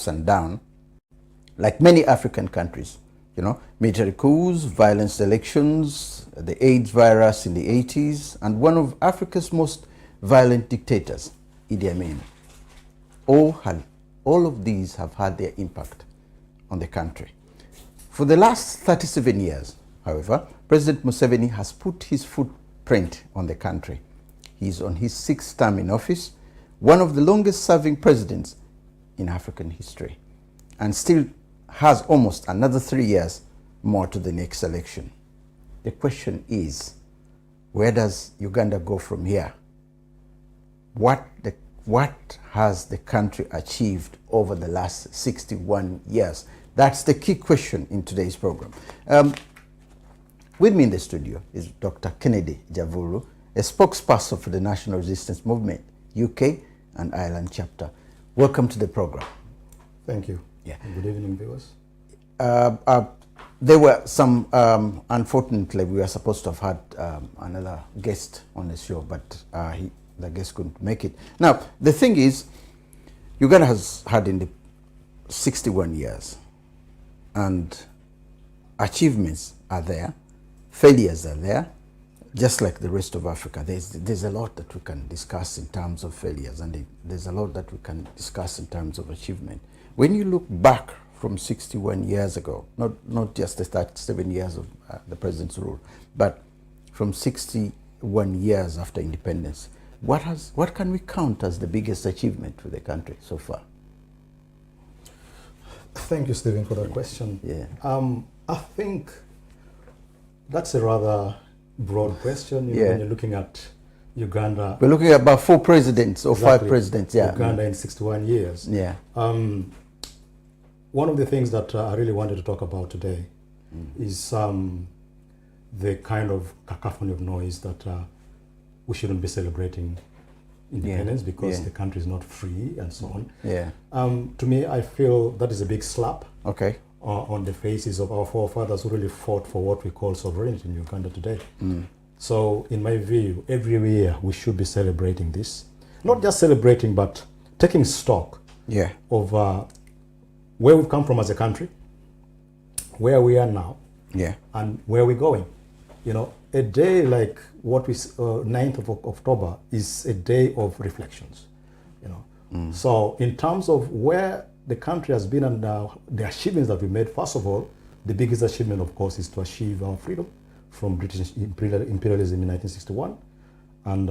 and down, like many African countries. You know, military coups, violent elections, the AIDS virus in the 80s, and one of Africa's most violent dictators, Idi Amin. All of these have had their impact on the country. For the last 37 years, however, President Museveni has put his footprint on the country. He's on his 6th term in office, one of the longest serving presidents in African history, and still has almost another 3 years more to the next election. The question is, where does Uganda go from here? What has the country achieved over the last 61 years? That's the key question in today's program. With me in the studio is Dr. Kennedy Javuru, a spokesperson for the National Resistance Movement, UK and Ireland chapter. Welcome to the program. Thank you. Yeah. And good evening, viewers. There were some, unfortunately, we were supposed to have had another guest on the show, but the guest couldn't make it. Now, the thing is, Uganda has had in the 61 years, and achievements are there, failures are there, just like the rest of Africa. There's a lot that we can discuss in terms of failures, and there's a lot that we can discuss in terms of achievement. When you look back from 61 years ago, not just the 37 years of the president's rule, but from 61 years after independence, what can we count as the biggest achievement for the country so far? Thank you, Stephen, for that question. Yeah. I think that's a rather broad question. When you're looking at Uganda. We're looking at about 4 presidents or exactly, 5 presidents. Yeah. Uganda in 61 years. Yeah. One of the things that I really wanted to talk about today is the kind of cacophony of noise that we shouldn't be celebrating independence because the country is not free and so on. Yeah. To me, I feel that is a big slap on the faces of our forefathers who really fought for what we call sovereignty in Uganda today. So in my view, every year we should be celebrating this. Not just celebrating, but taking stock of where we've come from as a country, where we are now, and where we're going. You know, a day like what we 9th of October is a day of reflections. You know, so in terms of where the country has been and the achievements that we made, first of all, the biggest achievement, of course, is to achieve our freedom from British imperialism in 1961, and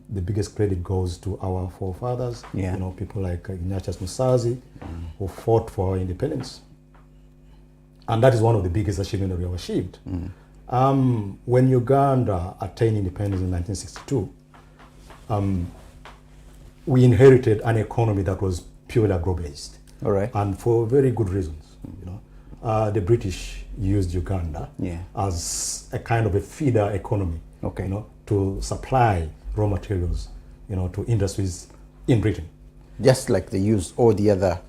the biggest credit goes to our forefathers. You know, people like Ignatius Musazi, who fought for our independence, and that is one of the biggest achievements that we have achieved. When Uganda attained independence in 1962, we inherited an economy that was purely agro-based. All right. And for very good reasons. You know, the British used Uganda as a kind of a feeder economy. You know, to supply raw materials, you know, to industries in Britain. Just like they use all the other,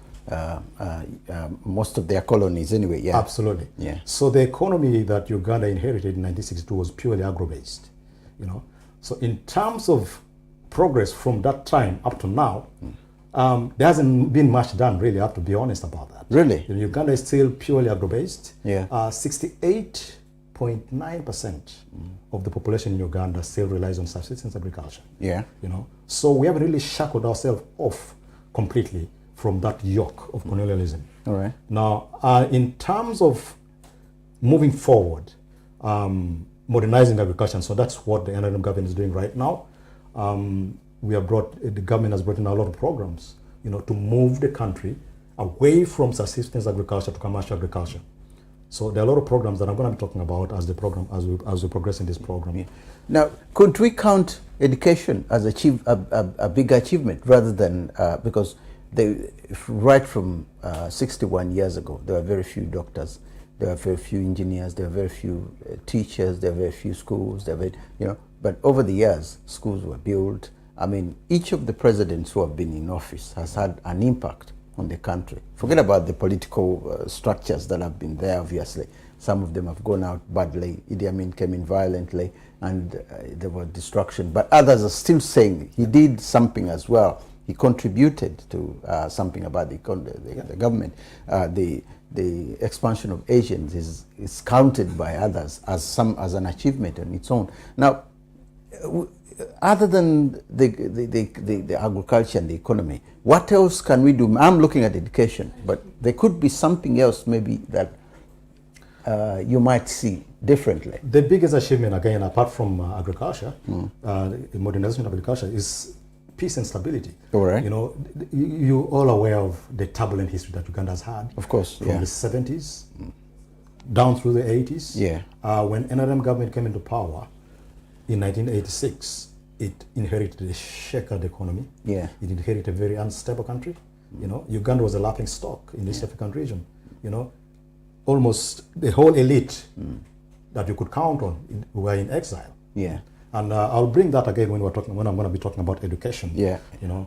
most of their colonies anyway. Yeah. Absolutely. Yeah. So the economy that Uganda inherited in 1962 was purely agro-based. You know, so in terms of progress from that time up to now, there hasn't been much done, really. I have to be honest about that. Really? You know, Uganda is still purely agro-based. 68.9% of the population in Uganda still relies on subsistence agriculture. Yeah. You know, so we haven't really shackled ourselves off completely from that yoke of colonialism. All right. Now, in terms of moving forward, modernizing agriculture, so that's what the NRM government is doing right now. The government has brought in a lot of programs, you know, to move the country away from subsistence agriculture to commercial agriculture. So there are a lot of programs that I'm going to be talking about as we progress in this program. Yeah. Now, could we count education as a big achievement rather than because right from 61 years ago there were very few doctors, there were very few engineers, there were very few teachers, there were very few schools, but over the years schools were built. I mean, each of the presidents who have been in office has had an impact on the country. Forget about the political structures that have been there, obviously. Some of them have gone out badly. Idi Amin came in violently and there was destruction. But others are still saying he did something as well. he contributed to something about the government. The expansion of Asians is counted by others as an achievement on its own. Now, other than the agriculture and the economy, what else can we do? I'm looking at education, but there could be something else maybe that you might see differently. The biggest achievement, again, apart from agriculture, the modernization of agriculture, is peace and stability. All right. You know, you're all aware of the turbulent history that Uganda has had. Of course, from the 70s down through the 80s. Yeah. When NRM government came into power in 1986, it inherited a checkered economy. Yeah. It inherited a very unstable country. You know, Uganda was a laughing stock in the East African region. You know, almost the whole elite that you could count on were in exile. Yeah. And I'll bring that again when I'm going to be talking about education. Yeah. You know,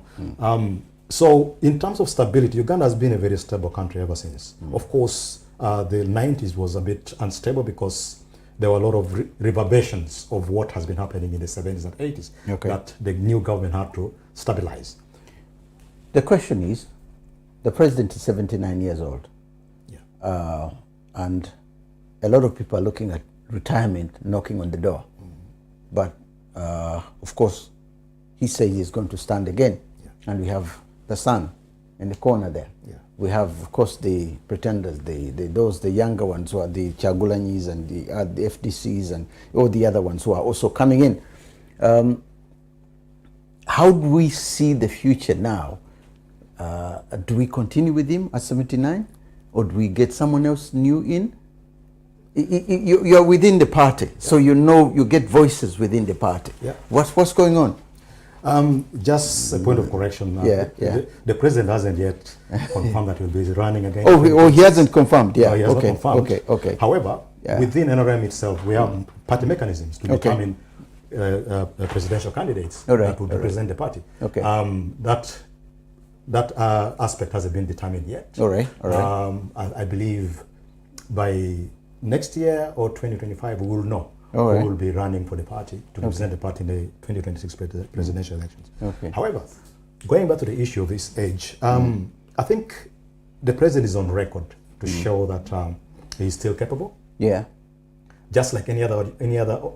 so in terms of stability, Uganda has been a very stable country ever since. Of course, the 90s was a bit unstable because there were a lot of reverberations of what has been happening in the 70s and 80s that the new government had to stabilize. The question is, the president is 79 years old. Yeah. And a lot of people are looking at retirement knocking on the door. But of course, he says he's going to stand again. Yeah. And we have the son in the corner there. Yeah. We have, of course, the pretenders, the younger ones who are the Chagulanyis and the FDCs and all the other ones who are also coming in. How do we see the future now? Do we continue with him at 79? Or do we get someone else new in? You're within the party, so you know, you get voices within the party. Yeah. What's going on? Just a point of correction. The president hasn't yet confirmed that he'll be running again. Oh, he hasn't confirmed. Yeah. No, he has not confirmed. Okay. However, within NRM itself, we have party mechanisms to determine presidential candidates that would represent the party. Okay. That aspect hasn't been determined yet. All right. I believe by next year or 2025, we will know who will be running for the party to represent the party in the 2026 presidential elections. Okay. However, going back to the issue of his age, I think the president is on record to show that he's still capable. Yeah. Just like any other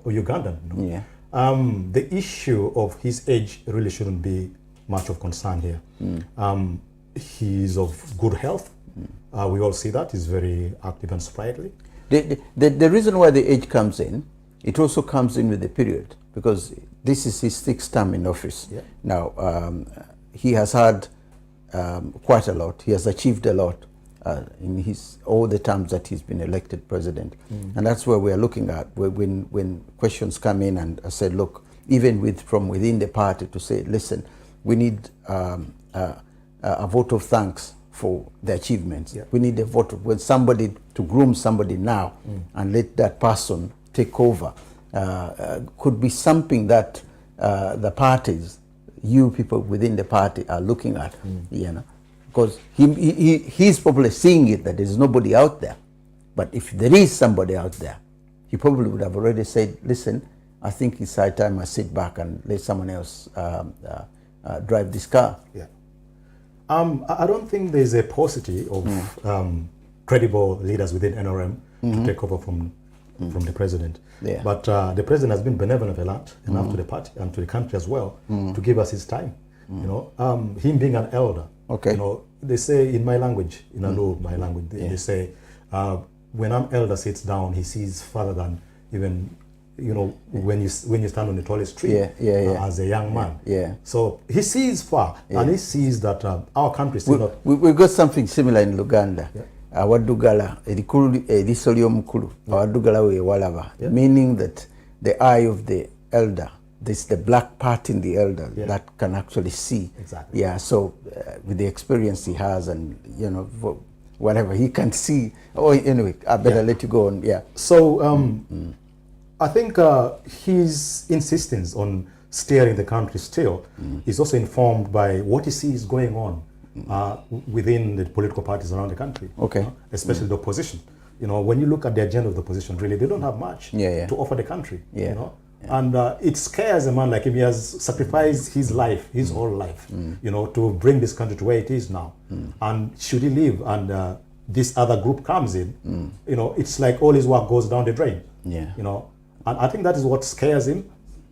Ugandan. You know? Yeah. The issue of his age really shouldn't be much of concern here. He's of good health. We all see that. He's very active and sprightly. The reason why the age comes in, it also comes in with the period, because this is his 6th term in office. Yeah. Now, he has had quite a lot. He has achieved a lot in all the terms that he's been elected president. And that's where we are looking at, when questions come in and I said, look, even from within the party to say, listen, we need a vote of thanks for the achievements. Yeah. We need a vote with somebody to groom somebody now and let that person take over. Could be something that the parties, you people within the party are looking at, you know, because he's probably seeing it that there's nobody out there. But if there is somebody out there, he probably would have already said, listen, I think it's high time I sit back and let someone else drive this car. Yeah. I don't think there's a paucity of credible leaders within NRM to take over from the president. Yeah. But the president has been benevolent enough to the party and to the country as well to give us his time. You know, him being an elder. Okay. You know, they say in my language, in Alu, my language, they say when an elder sits down, he sees further than even, you know, when you stand on the tallest tree as a young man. Yeah. So he sees far, and he sees that our country is still not. We've got something similar in Uganda. Awadugala erikulu erisoli omukulu awadugala we walaba, meaning that the eye of the elder, this the black part in the elder that can actually see. Exactly. Yeah. So with the experience he has, and you know, whatever he can see. Oh, anyway, I better let you go on. Yeah. So I think his insistence on steering the country still is also informed by what he sees going on within the political parties around the country. Okay. Especially the opposition. You know, when you look at the agenda of the opposition, really, they don't have much to offer the country. Yeah. You know, And it scares a man like him. He has sacrificed his life, his whole life, you know, to bring this country to where it is now. And should he leave and this other group comes in, you know, it's like all his work goes down the drain. You know, and I think that is what scares him.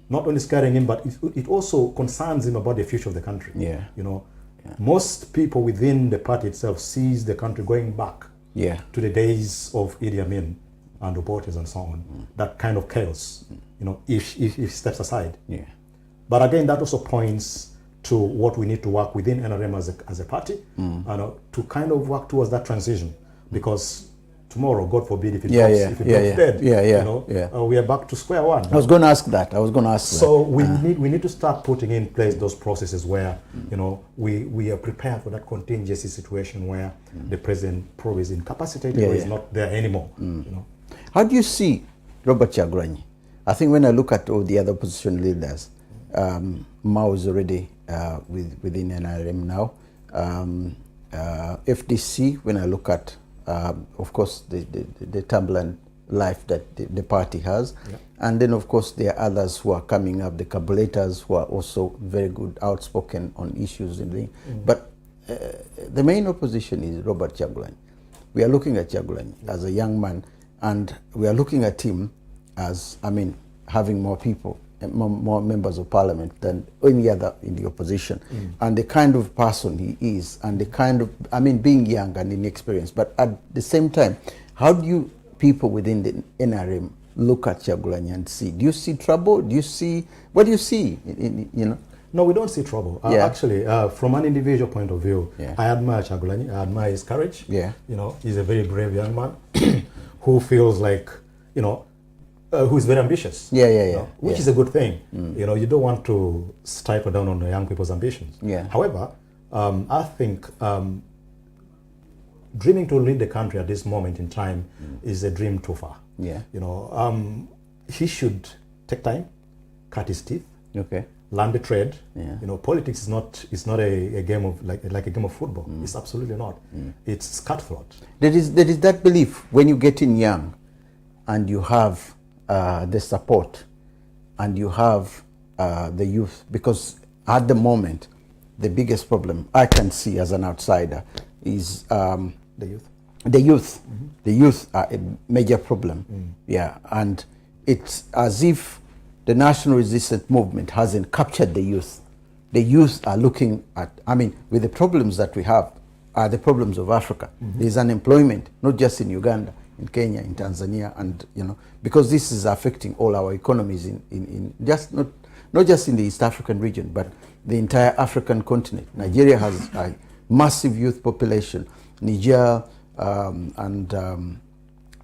Not only scaring him, but it also concerns him about the future of the country. You know, most people within the party itself sees the country going back to the days of Idi Amin and Obotes and so on. That kind of chaos, you know, if he steps aside. But again, that also points to what we need to work within NRM as a party, to kind of work towards that transition. Because tomorrow, God forbid, if it drops dead, you know, we are back to square one. I was going to ask that. So we need to start putting in place those processes where, you know, we are prepared for that contingency situation where the president probably is incapacitated or is not there anymore. You know. How do you see Robert Kyagulanyi? I think when I look at all the other opposition leaders, Mao is already within NRM now. FDC, when I look at of course, the turbulent life that the party has. And then, of course, there are others who are coming up, the carburetors, who are also very good, outspoken on issues. But the main opposition is Robert Kyagulanyi. We are looking at Kyagulanyi as a young man, and we are looking at him as, I mean, having more people, more members of parliament than any other in the opposition, and the kind of person he is, and the kind of, I mean, being young and inexperienced, but at the same time, how do you people within the NRM look at Kyagulanyi and see? Do you see trouble? Do you see, what do you see? You know? No, we don't see trouble. Actually, from an individual point of view, I admire Kyagulanyi. I admire his courage. You know, he's a very brave young man who feels like, you know, who's very ambitious, which is a good thing. You know, you don't want to stifle down on the young people's ambitions. However, I think dreaming to lead the country at this moment in time is a dream too far. You know, he should take time, cut his teeth, learn the trade. You know, politics is not a game of like a game of football. It's absolutely not. It's cutthroat. There is that belief when you get in young, and you have the support, and you have the youth, because at the moment the biggest problem I can see as an outsider is the youth. The youth are a major problem. And it's as if the national resistance movement hasn't captured the youth. The youth are looking at, I mean, with the problems that we have are the problems of Africa. There's unemployment, not just in Uganda, in Kenya, in Tanzania, and, you know, because this is affecting all our economies in just not just in the East African region, but the entire African continent. Nigeria has a massive youth population. Niger and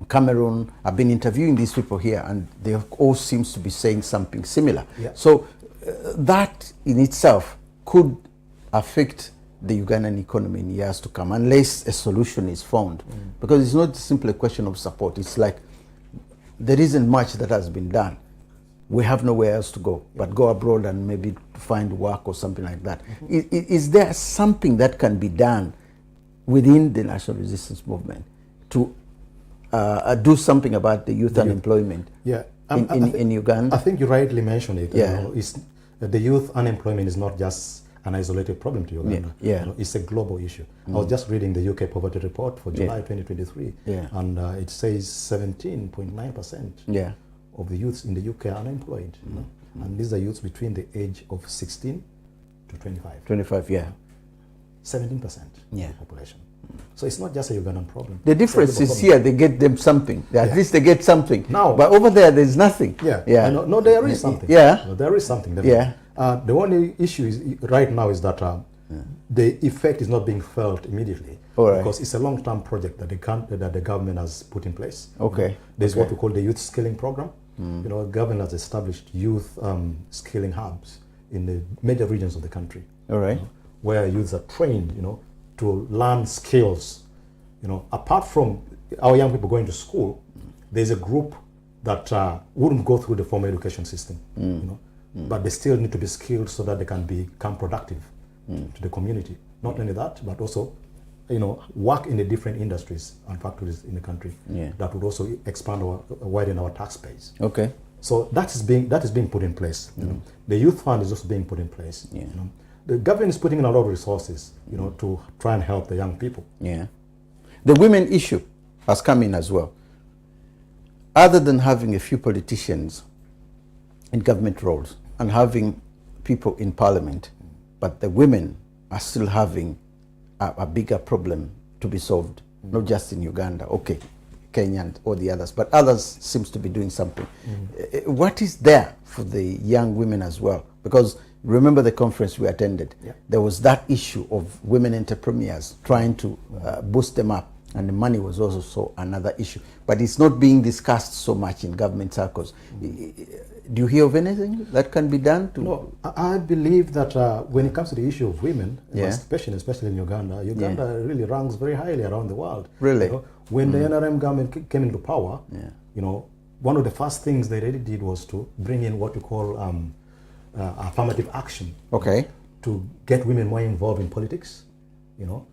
Cameroon. I've been interviewing these people here, and they all seems to be saying something similar. So that in itself could affect the Ugandan economy in years to come, unless a solution is found. Because it's not simply a question of support. It's like there isn't much that has been done. We have nowhere else to go, but go abroad and maybe find work or something like that. Is there something that can be done within the national resistance movement to do something about the youth unemployment in Uganda? I think you rightly mentioned it. You know, the youth unemployment is not just an isolated problem to Uganda. You know, it's a global issue. I was just reading the UK poverty report for July 2023, and it says 17.9% of the youths in the UK are unemployed. You know? And these are youths between the age of 16 to 25. 25, 17% of the population. So it's not just a Ugandan problem. The difference is here, they get them something. At least they get something. Now, but over there's nothing. No, there is something. No, there is something. The only issue is right now is that the effect is not being felt immediately, because it's a long-term project that the government has put in place. There's what we call the youth skilling program. You know, the government has established youth skilling hubs in the major regions of the country. You know, where youths are trained, you know, to learn skills. You know, apart from our young people going to school, there's a group that wouldn't go through the formal education system. You know, but they still need to be skilled so that they can become productive to the community. Not only that, but also, you know, work in the different industries and factories in the country that would also expand or widen our tax base. So that is being put in place. You know? The youth fund is also being put in place. Yeah. You know? The government is putting in a lot of resources, you know, to try and help the young people. Yeah. The women issue has come in as well. Other than having a few politicians in government roles and having people in parliament, but the women are still having a bigger problem to be solved, not just in Uganda, okay, Kenya and all the others, but others seems to be doing something. What is there for the young women as well? Because remember the conference we attended, there was that issue of women entrepreneurs trying to boost them up, and the money was also another issue. But it's not being discussed so much in government circles. Do you hear of anything that can be done? No, I believe that when it comes to the issue of women, especially in Uganda, really ranks very highly around the world. Really? You know, when the NRM government came into power, you know, one of the first things they really did was to bring in what we call affirmative action. Okay. To get women more involved in politics, you know,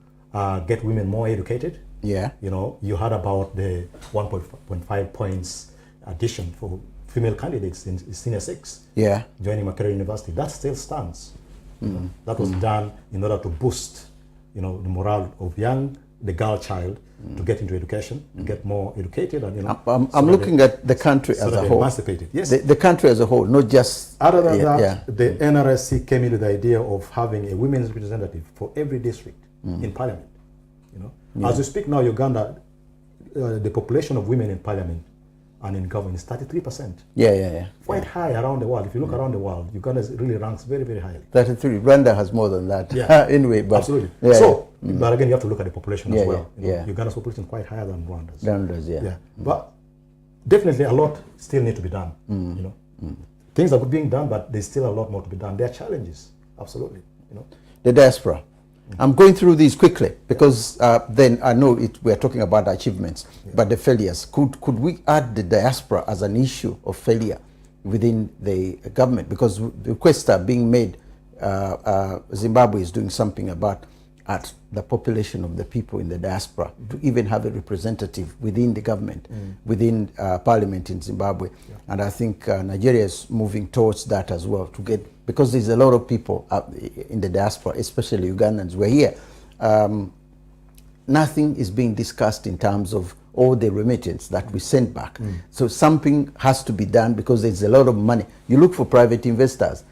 get women more educated. Yeah. You know, you heard about the 1.5 points addition for female candidates in Senior 6. Yeah. Joining Makerere University. That still stands. That was done in order to boost, you know, the morale of the girl child to get into education, to get more educated. And, you know, I'm looking at the country as a whole. Emancipated. Yes. The country as a whole, not just... Other than that, the NRSC came into the idea of having a women's representative for every district in parliament. You know, as we speak now, Uganda, the population of women in parliament and in government is 33%. Quite high around the world. If you look around the world, Uganda really ranks very, very highly. 33. Rwanda has more than that. Anyway, but absolutely. But again, you have to look at the population as well. You know, Uganda's population is quite higher than Rwanda's. But definitely a lot still need to be done. You know, things are being done, but there's still a lot more to be done. There are challenges. Absolutely. You know, the diaspora. I'm going through these quickly because then I know we're talking about achievements, but the failures. Could we add the diaspora as an issue of failure within the government? Because the requests are being made, Zimbabwe is doing something about at the population of the people in the diaspora to even have a representative within the government, within parliament in Zimbabwe. And I think Nigeria is moving towards that as well to get, because there's a lot of people in the diaspora, especially Ugandans. We're here. Nothing is being discussed in terms of all the remittance that we send back. So something has to be done because there's a lot of money. You look for private investors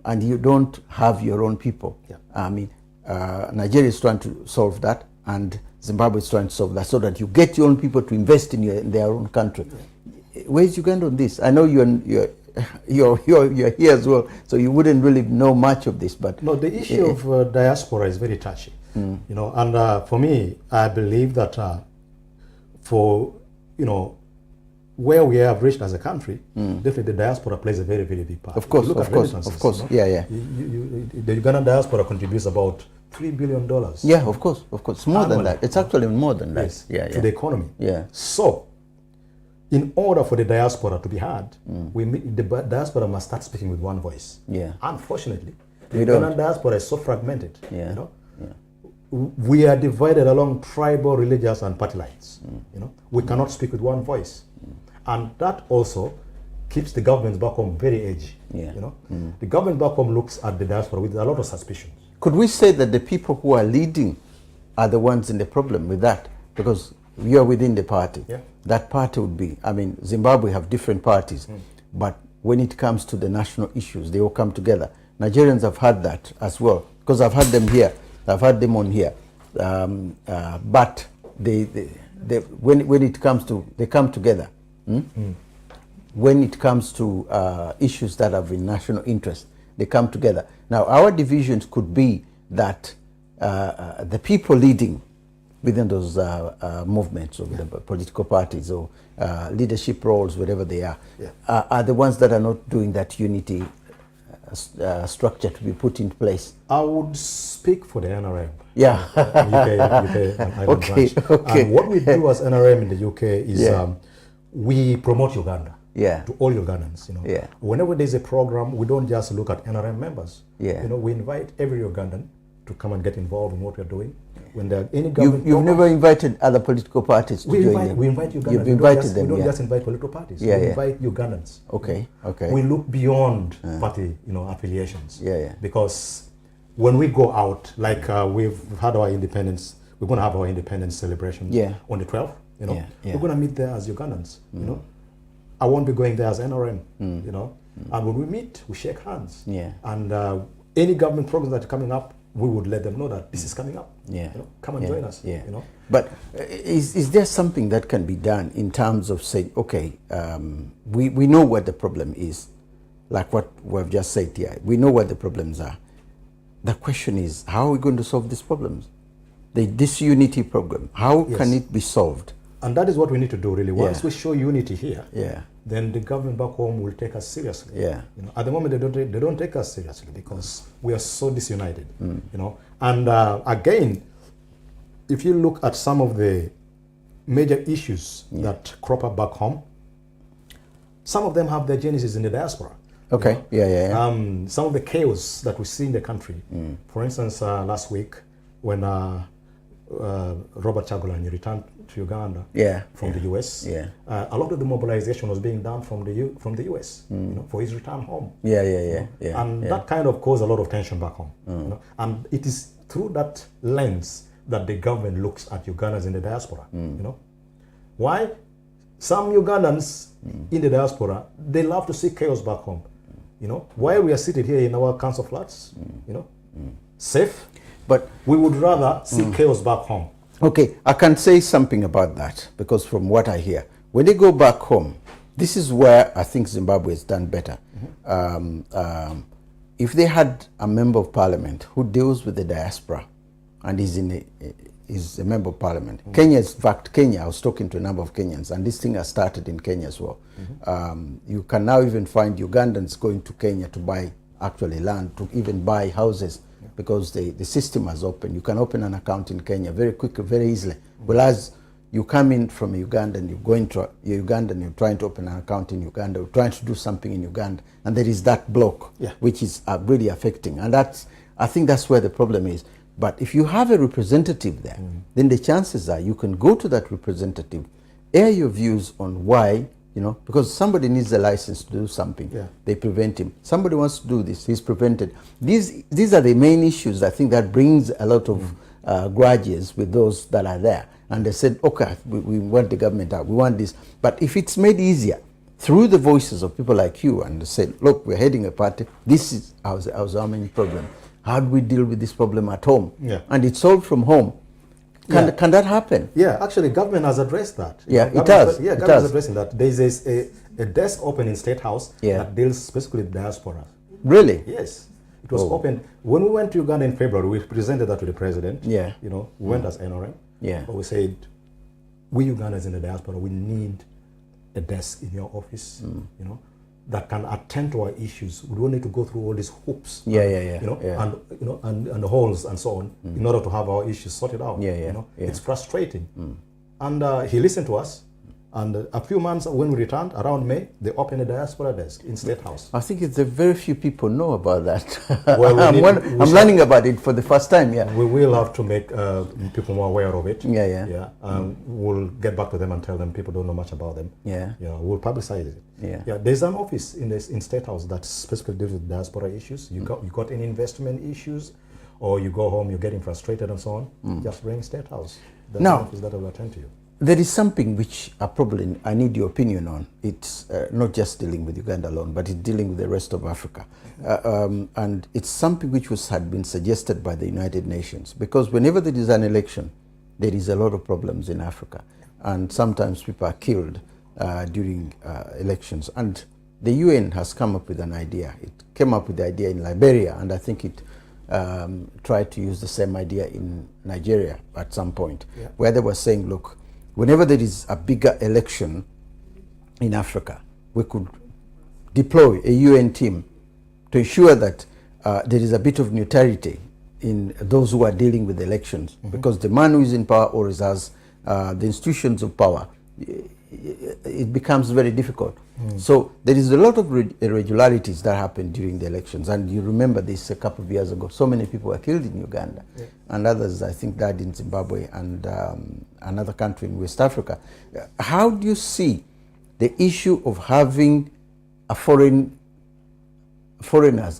and you don't have your own people. I mean, Nigeria is trying to solve that, and Zimbabwe is trying to solve that, so that you get your own people to invest in their own country. Where's Uganda on this? I know you're here as well, so you wouldn't really know much of this. But no, the issue of diaspora is very touchy. You know, and for me, I believe that for, you know, where we have reached as a country, definitely the diaspora plays a very, very big part. Of course, of course. You know, the Ugandan diaspora contributes about $3 billion. Yeah, of course. It's more than that. It's actually more than that. Yes, to the economy. So, in order for the diaspora to be heard, the diaspora must start speaking with one voice. Unfortunately, the Ugandan diaspora is so fragmented. You know, we are divided along tribal, religious, and party lines. You know, we cannot speak with one voice, and that also keeps the government back home very edgy. You know, the government back home looks at the diaspora with a lot of suspicion. Could we say that the people who are leading are the ones in the problem with that? Because you are within the party. That party would be, I mean, Zimbabwe have different parties, but when it comes to the national issues, they all come together. Nigerians have had that as well, because I've had them here, I've had them on here. But when it comes to, they come together. When it comes to issues that have in national interest, they come together. Now, our divisions could be that the people leading within those movements or the political parties or leadership roles, whatever they are the ones that are not doing that unity structure to be put in place. I would speak for the NRM. UK and Ireland okay. branch. And what we do as NRM in the UK is we promote Uganda. To all Ugandans, you know. Whenever there's a program, we don't just look at NRM members. You know, we invite every Ugandan to come and get involved in what we're doing. when there are any government You've never invited other political parties to join in? We invite Ugandans. You've invited them, We don't just invite political parties. Yeah, we invite Ugandans. Okay. We look beyond party, affiliations. Yeah. Because when we go out, like we've had our independence, we're going to have our independence celebration on the 12th. We're going to meet there as Ugandans. I won't be going there as NRM. And when we meet, we shake hands. And any government programs that are coming up, we would let them know that this is coming up. Come and join us. But is there something that can be done in terms of saying, okay, we know what the problem is, like what we've just said here. We know what the problems are. The question is, how are we going to solve these problems? The disunity problem, how can it be solved? And that is what we need to do, really. Once we show unity here, then the government back home will take us seriously. At the moment, they don't take us seriously because we are so disunited. And again, if you look at some of the major issues that crop up back home, some of them have their genesis in the diaspora. Okay. Some of the chaos that we see in the country. For instance, last week when Robert Chagulanyi returned to Uganda from the US. A lot of the mobilization was being done from the US, for his return home. And that kind of caused a lot of tension back home. And it is through that lens that the government looks at Ugandans in the diaspora. Why? Some Ugandans in the diaspora, they love to see chaos back home. While we are seated here in our council flats, safe, but we would rather see chaos back home. Okay, I can say something about that because from what I hear, when they go back home, this is where I think Zimbabwe has done better. If they had a member of parliament who deals with the diaspora and is a member of parliament, Kenya, in fact, I was talking to a number of Kenyans, and this thing has started in Kenya as well. You can now even find Ugandans going to Kenya to buy actually land, to even buy houses. Because the system has opened. You can open an account in Kenya very quickly, very easily. Whereas you come in from Uganda and you're Uganda and you're trying to open an account in Uganda, you're trying to do something in Uganda, and there is that block, which is really affecting. And I think that's where the problem is. But if you have a representative there, then the chances are you can go to that representative, air your views on why, because somebody needs a license to do something. They prevent him. Somebody wants to do this, he's prevented. These are the main issues, I think, that brings a lot of grudges with those that are there. And they said, okay, we want the government out, we want this. But if it's made easier through the voices of people like you, and they say, look, we're heading a party, this is our main problem. How do we deal with this problem at home? And it's solved from home. Can that happen? Actually, government has addressed that. It does. Government is addressing that. There is a desk open in State House that deals specifically with diaspora. Really? Yes. It was open. When we went to Uganda in February, we presented that to the president. We went as NRM. But we said, we Ugandans in the diaspora, we need a desk in your office, that can attend to our issues. We don't need to go through all these hoops, and holes and so on, in order to have our issues sorted out. It's frustrating. And he listened to us. And a few months when we returned, around May, they opened a diaspora desk in State House. I think it's very few people know about that. Well, I'm learning about it for the first time. We will have to make people more aware of it. We'll get back to them and tell them people don't know much about them. We'll publicize it. There's an office in State House that specifically deals with diaspora issues. You got any investment issues, or you go home, you're getting frustrated and so on, just bring State House. That's an office that will attend to you. There is something which I need your opinion on. It's not just dealing with Uganda alone, but it's dealing with the rest of Africa. And it's something which had been suggested by the United Nations. Because whenever there is an election, there is a lot of problems in Africa. And sometimes people are killed during elections. And the UN has come up with an idea. It came up with the idea in Liberia, and I think it tried to use the same idea in Nigeria at some point, where they were saying, look, whenever there is a bigger election in Africa, we could deploy a UN team to ensure that there is a bit of neutrality in those who are dealing with elections. Because the man who is in power always has the institutions of power it becomes very difficult. So there is a lot of irregularities that happened during the elections, and you remember this a couple of years ago. So many people were killed in Uganda, and others, I think, died in Zimbabwe and another country in West Africa. How do you see the issue of having a foreigners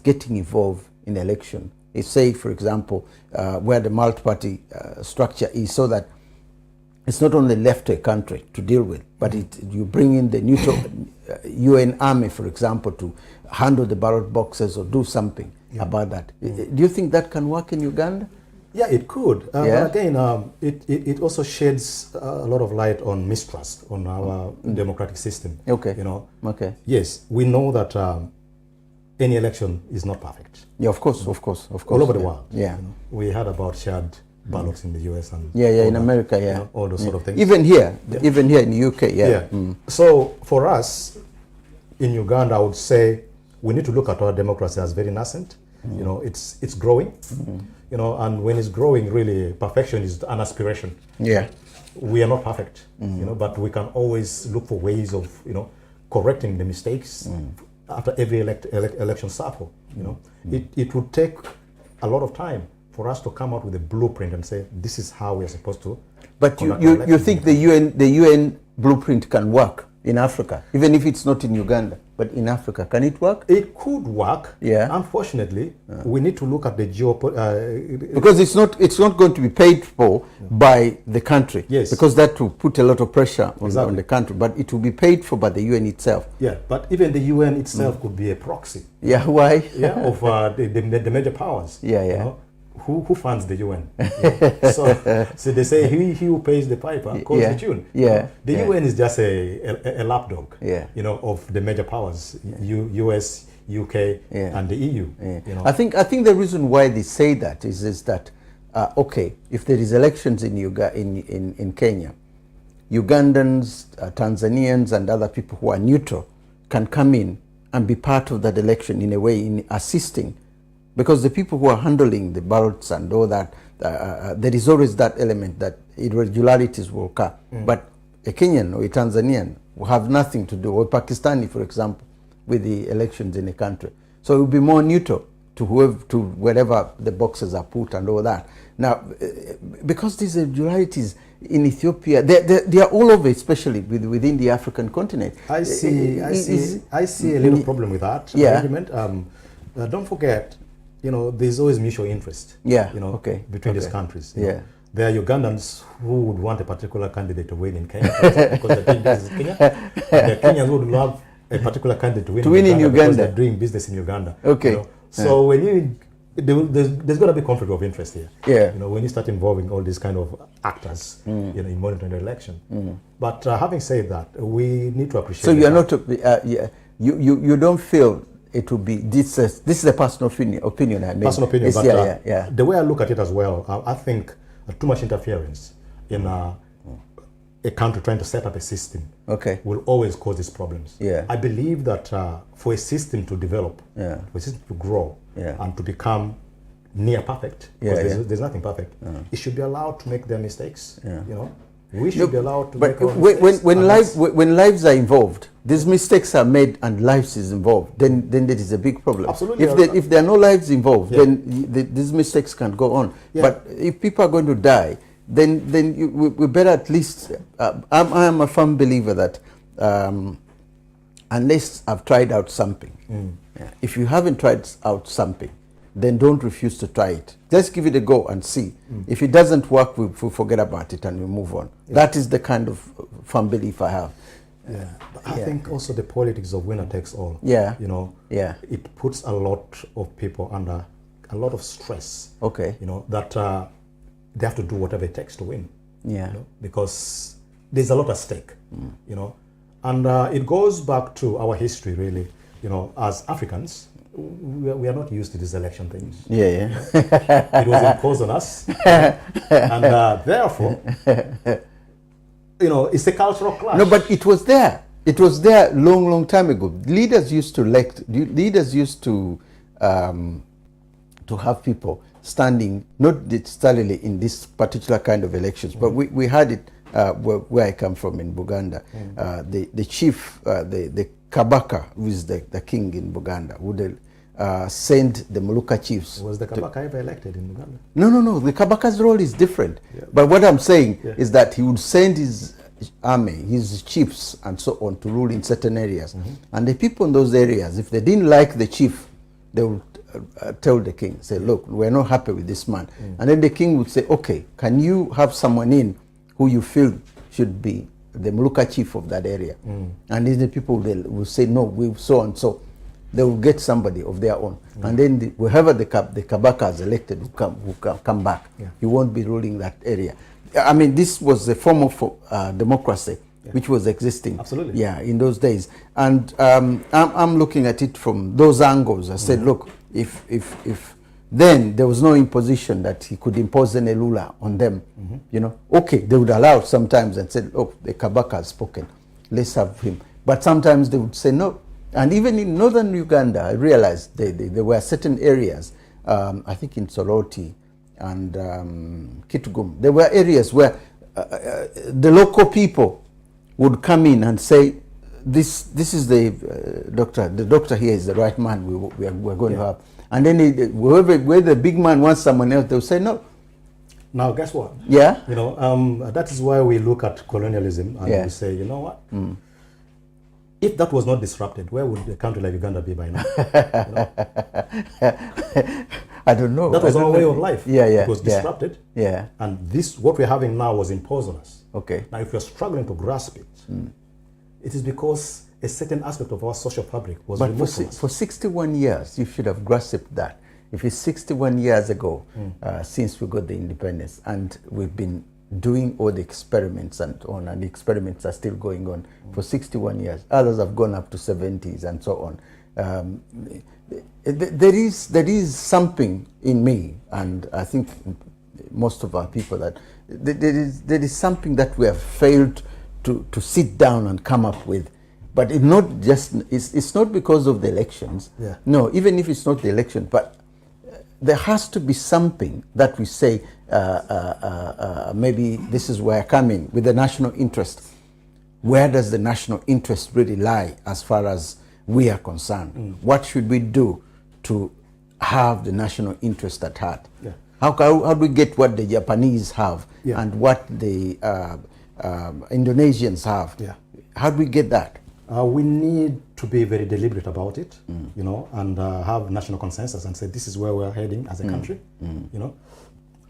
getting involved in the election? Say, for example, where the multi-party structure is, so that it's not only left to a country to deal with, but you bring in the neutral UN army, for example, to handle the ballot boxes or do something about that. Do you think that can work in Uganda? Yeah, it could. But again, it also sheds a lot of light on mistrust on our democratic system. Okay. You know. Okay. Yes, we know that any election is not perfect. Yeah, of course. All over the world. Yeah. You know, we heard about shared ballots in the US and in America, you know, all those sort of things. Even here in the UK, So for us in Uganda, I would say we need to look at our democracy as very nascent. You know, it's growing. You know, and when it's growing, really, perfection is an aspiration. Yeah, we are not perfect. You know, but we can always look for ways of correcting the mistakes after every election cycle. You know, it would take a lot of time for us to come out with a blueprint and say this is how we are supposed to. But you think the UN blueprint can work in Africa, even if it's not in Uganda, but in Africa, can it work? It could work. Yeah. Unfortunately, we need to look at the because it's not going to be paid for by the country. Yes. Because that will put a lot of pressure on the country, but it will be paid for by the UN itself. Yeah. But even the UN itself could be a proxy. Yeah. Why? Yeah. Of the major powers. Yeah. Yeah. You know? Who funds the UN? So they say he who pays the piper calls the tune. Yeah. The UN is just a lapdog. Yeah. You know, of the major powers, US, UK, and the EU. Yeah. You know? I think the reason why they say that is that okay, if there is elections in Kenya, Ugandans, Tanzanians, and other people who are neutral can come in and be part of that election in a way, in assisting. Because the people who are handling the ballots and all that, there is always that element that irregularities will occur. But a Kenyan or a Tanzanian will have nothing to do, or a Pakistani, for example, with the elections in a country. So it will be more neutral to wherever the boxes are put and all that. Now, because these irregularities in Ethiopia, they are all over, especially within the African continent. I see a little problem with that argument. Don't forget, you know, there's always mutual interest. Yeah. You know, between these countries. You know. There are Ugandans who would want a particular candidate to win in Kenya because they're doing business in Kenya. And the Kenyans would love a particular candidate to win in Uganda because they're doing business in Uganda. Okay. You know? So when there's going to be conflict of interest here. Yeah. You know, when you start involving all these kind of actors, you know, in monitoring the election. But having said that, we need to appreciate. So you're not. You don't feel it will be this is a personal opinion I made. Personal opinion, but the way I look at it as well, I think too much interference in a country trying to set up a system will always cause these problems. I believe that for a system to develop, for a system to grow, and to become near perfect, because there's nothing perfect, it should be allowed to make their mistakes. You know, we should be allowed to make our mistakes. When lives are involved, these mistakes are made and lives is involved, then there is a big problem. Absolutely. If there are no lives involved, then these mistakes can go on. But if people are going to die, then we better at least. I am a firm believer that unless I've tried out something, if you haven't tried out something, then don't refuse to try it. Just give it a go and see. If it doesn't work, we forget about it and we move on. That is the kind of firm belief I have. But I think also the politics of winner takes all. You know, it puts a lot of people under a lot of stress. You know, that they have to do whatever it takes to win. You know, because there's a lot at stake. You know, and it goes back to our history, really. You know, as Africans, we are not used to these election things. It was imposed on us, and therefore, you know, it's a cultural clash. No, but it was there. It was there long time ago. Leaders used to have people standing, not necessarily in this particular kind of elections, but we had it where I come from in Buganda, the chief, the Kabaka, who is the king in Buganda, would send the Muluka chiefs. Was the Kabaka ever elected in Uganda? No. The Kabaka's role is different. Yeah. But what I'm saying is that he would send his army, his chiefs, and so on to rule in certain areas. And the people in those areas, if they didn't like the chief, they would tell the king, say, look, we're not happy with this man. And then the king would say, okay, can you have someone in who you feel should be the Muluka chief of that area? And then the people will say, no, we so and so. They will get somebody of their own. And then whoever the Kabaka is elected will come back. He won't be ruling that area. I mean, this was a form of democracy which was existing. Absolutely. Yeah, in those days. And I'm looking at it from those angles. I said, look, if then there was no imposition that he could impose any ruler on them, you know, okay, they would allow sometimes and say, oh, the Kabaka has spoken, let's have him. But sometimes they would say no. And even in northern Uganda, I realized there were certain areas, I think in Soroti and Kitgum, there were areas where the local people would come in and say, this is the doctor. The doctor here is the right man we're going to have. And then where the big man wants someone else, they'll say no. Now, guess what? Yeah. You know, that is why we look at colonialism and we say, you know what? If that was not disrupted, where would a country like Uganda be by now? You know? I don't know. That was our way of life. It was disrupted. And this, what we're having now, was imposed on us. Okay. Now, if you're struggling to grasp it, it is because a certain aspect of our social fabric was removed from us. For 61 years, you should have grasped that. If it's 61 years ago since we got the independence, and we've been doing all the experiments and on, and the experiments are still going on for 61 years. Others have gone up to 70s and so on. There is something in me, and I think most of our people, that there is something that we have failed to sit down and come up with. But it's not because of the elections. No, even if it's not the election, but there has to be something that we say, maybe this is where I come in with the national interest. Where does the national interest really lie as far as we are concerned? What should we do to have the national interest at heart? How do we get what the Japanese have and what the Indonesians have? How do we get that? We need to be very deliberate about it, you know, and have national consensus and say this is where we're heading as a country, you know.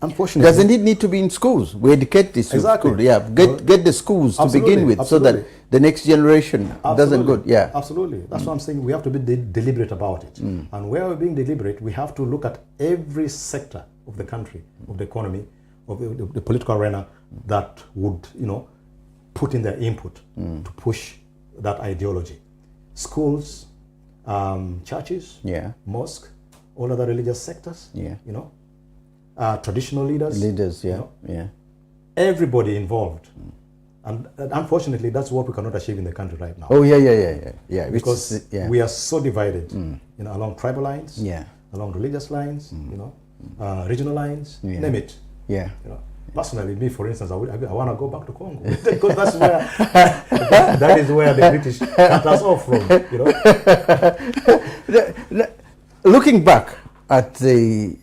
Unfortunately, doesn't it need to be in schools? We educate this. Exactly. School. Yeah, get the schools to begin with, so that the next generation doesn't go. Yeah, absolutely. That's what I'm saying. We have to be deliberate about it, and where we're being deliberate, we have to look at every sector of the country, of the economy, of the political arena that would, you know, put in their input to push that ideology. Schools, churches, mosque, all other religious sectors, you know, traditional leaders, you know, everybody involved. And unfortunately, that's what we cannot achieve in the country right now. Oh, yeah. Because we are so divided, you know, along tribal lines, along religious lines, you know, regional lines, name it. You know. Personally, me, for instance, I want to go back to Congo because that's where that is where the British cut us off from. You know, looking back at the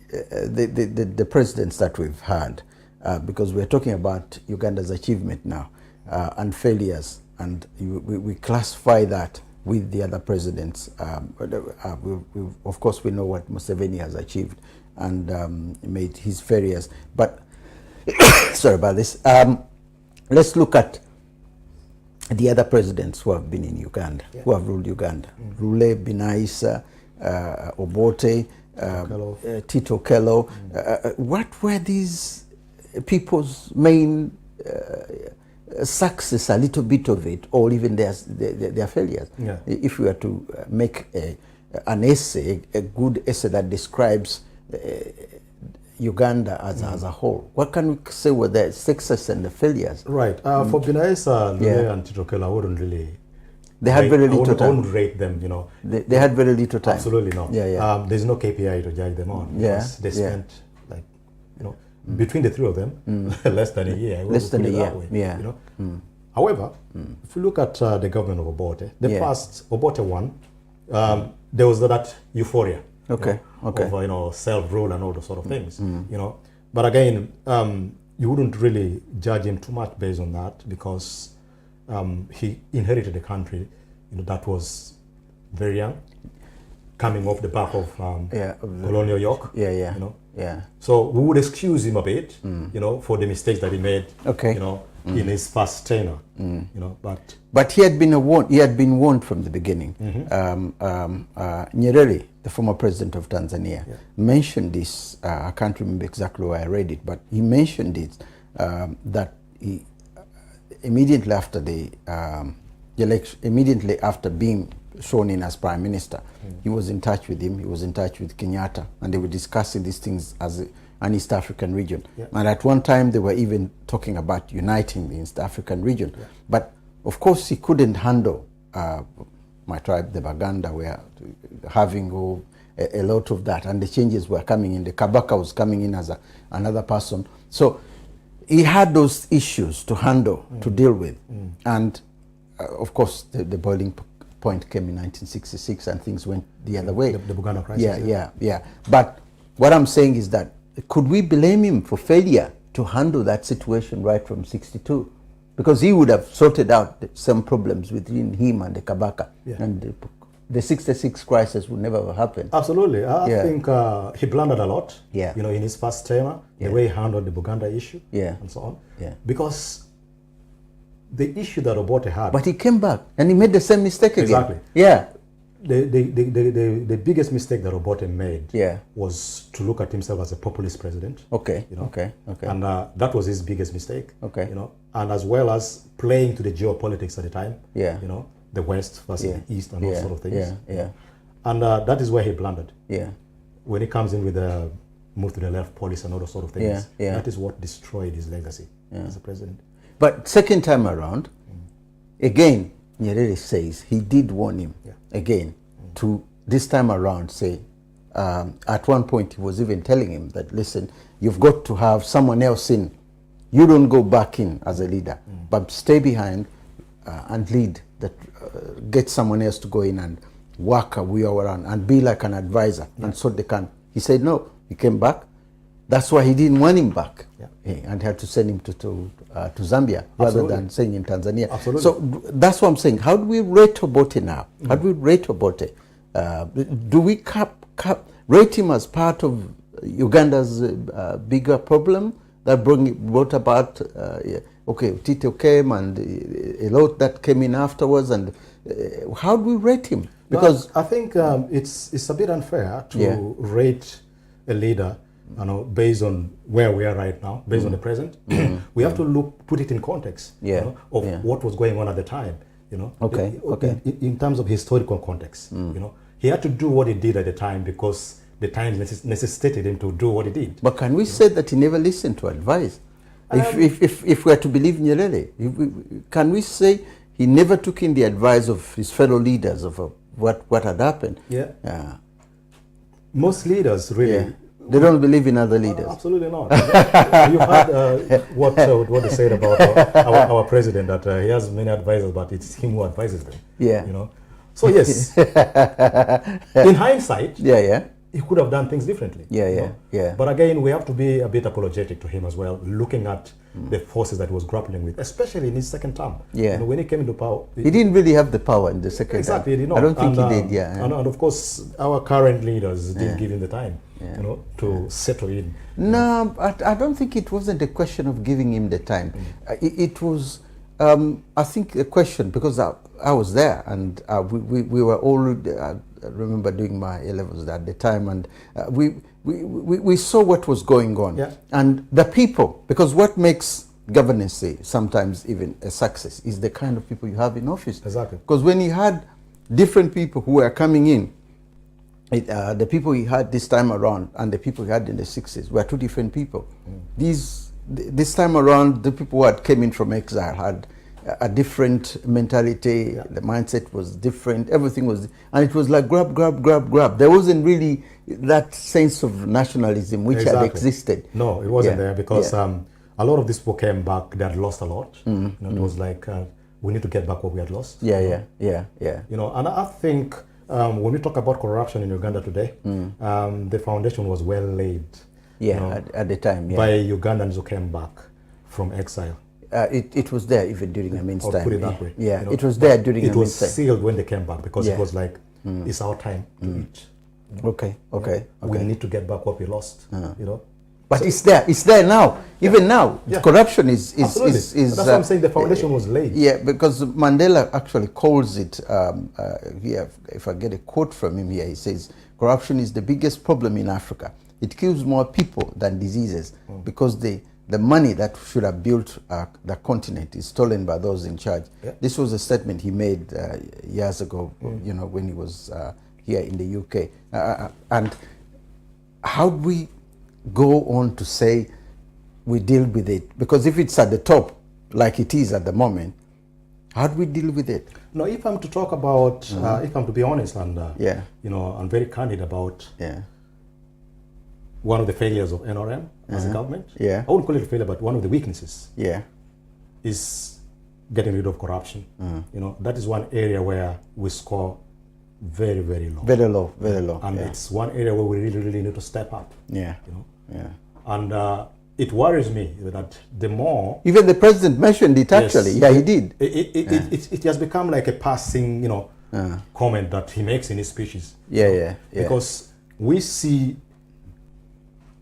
presidents that we've had, because we're talking about Uganda's achievement now and failures, and we classify that with the other presidents. Of course, we know what Museveni has achieved and made his failures, but sorry about this. Let's look at the other presidents who have been in Uganda, who have ruled Uganda. Rule, Binaisa, Obote, Tito Okello. What were these people's main success, a little bit of it, or even their failures? If we were to make an essay, a good essay that describes Uganda as a whole, what can we say were the success and the failures? Right. For Binaisa, Lule and Tito Okello, I wouldn't really. They had very little time. I wouldn't rate them, you know. They had very little time. Absolutely not. There's no KPI to judge them on. They spent, like, you know, between the three of them, less than a year. Less than a year, yeah. You know? However, if you look at the government of Obote, the first Obote one, there was that euphoria, okay, of self-rule and all those sort of things, you know. But again, you wouldn't really judge him too much based on that, because he inherited a country, that was very young, coming off the back of colonial yoke. So we would excuse him a bit, for the mistakes that he made, in his first tenure, But he had been warned. He had been warned from the beginning. Nyerere, the former president of Tanzania, mentioned this. I can't remember exactly where I read it, but he mentioned it that he, immediately after the election, immediately after being sworn in as prime minister, he was in touch with him. He was in touch with Kenyatta, and they were discussing these things as an East African region. And at one time, they were even talking about uniting the East African region. But of course, he couldn't handle my tribe, the Baganda, were having a lot of that, and the changes were coming in. The Kabaka was coming in as another person. So he had those issues to handle, to deal with. And of course, the boiling point came in 1966, and things went the other way. The Buganda crisis. Yeah. But what I'm saying is that, could we blame him for failure to handle that situation right from 62? Because he would have sorted out some problems between him and the Kabaka, and the 66 crisis would never have happened. Absolutely. I think he blundered a lot, in his first term, the way he handled the Buganda issue, and so on. Because the issue that Obote had... But he came back and he made the same mistake again. Exactly. Yeah. The biggest mistake that Obote made was to look at himself as a populist president. Okay. And that was his biggest mistake. Okay. And as well as playing to the geopolitics at the time. The West versus the East and all sort of things. And that is where he blundered. When he comes in with the move to the left policy and all those sort of things, that is what destroyed his legacy as a president. But second time around, again, Nyerere says he did warn him again to this time around say, at one point he was even telling him that, listen, you've got to have someone else in. You don't go back in as a leader, but stay behind and lead. Get someone else to go in and work a way around and be like an advisor, and so they can. He said no. He came back. That's why he didn't want him back, and had to send him to Zambia rather than staying in Tanzania. Absolutely. So that's what I'm saying. How do we rate Obote now? How do we rate Obote? Do we rate him as part of Uganda's bigger problem that brought about? Tito came and a lot that came in afterwards, and how do we rate him? Because I think it's a bit unfair to rate a leader, based on where we are right now, based on the present. We have to put it in context, of what was going on at the time, in terms of historical context. He had to do what he did at the time because the times necessitated him to do what he did. But can we say that he never listened to advice? If we are to believe Nyerere, can we say he never took in the advice of his fellow leaders of what had happened? Most leaders really... They don't believe in other leaders. Absolutely not. You heard what they said about our president, that he has many advisors, but it's him who advises them. So yes, in hindsight, he could have done things differently. But again, we have to be a bit apologetic to him as well, looking at the forces that he was grappling with, especially in his second term. When he came into power, he didn't really have the power in the second term. Exactly, he did not. I don't think he did. And of course, our current leaders didn't give him the time, to settle in. No, I don't think it wasn't a question of giving him the time. It was, I think, a question because I was there, and we were all. I remember doing my A-levels at the time, and we saw what was going on, and the people, because what makes governance sometimes even a success is the kind of people you have in office. Exactly. Because when you had different people who were coming in, the people he had this time around and the people he had in the 60s were two different people. This time around, the people who had came in from exile had a different mentality. Yeah. The mindset was different. Everything was, and it was like grab, grab, grab, grab. There wasn't really that sense of nationalism which had existed. No, it wasn't there because a lot of these people came back. They had lost a lot. You know, it was like we need to get back what we had lost. Yeah. You know, and I think when we talk about corruption in Uganda today, the foundation was well laid. Yeah, you know, at the time. Yeah. By Ugandans who came back from exile. It was there even during Amin's time. Put it that way. Yeah, you know, it was there during Amin's time. It was sealed when they came back because it was like, it's our time to eat. You know? Okay. We need to get back what we lost. You know. But so, it's there now. Even now, corruption is that's what I'm saying. The foundation was laid. Yeah, because Mandela actually calls it. Here, if I get a quote from him here, he says, "Corruption is the biggest problem in Africa. It kills more people than diseases because the money that should have built the continent is stolen by those in charge." Yeah. This was a statement he made years ago. You know, when he was here in the UK. And how do we go on to say we deal with it? Because if it's at the top, like it is at the moment, how do we deal with it? No, if I'm to talk about, if I'm to be honest and you know, I'm very candid about one of the failures of NRM as a government. I wouldn't call it a failure, but one of the weaknesses is getting rid of corruption. You know, that is one area where we score very, very low. Very low. And it's one area where we really, really need to step up. You know? And it worries me that the more... Even the president mentioned it actually. Yes, he did. It has become like a passing, you know, comment that he makes in his speeches. Because we see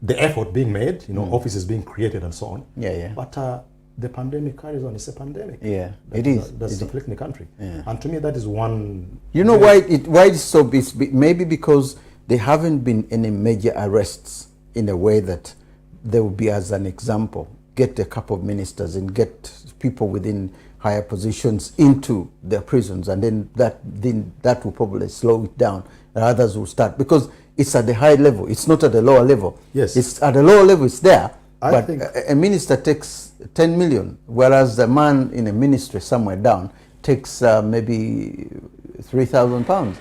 the effort being made, you know, offices being created and so on. But the pandemic carries on. It's a pandemic. It is. That's afflicting the country. And to me, that is one... You know why it's so busy? Maybe because there haven't been any major arrests in a way that they will be as an example. Get a couple of ministers and get people within higher positions into their prisons, and then that will probably slow it down. And others will start, because it's at the high level. It's not at the lower level. Yes. It's at the lower level. It's there. But a minister takes 10 million, whereas the man in a ministry somewhere down takes maybe £3,000.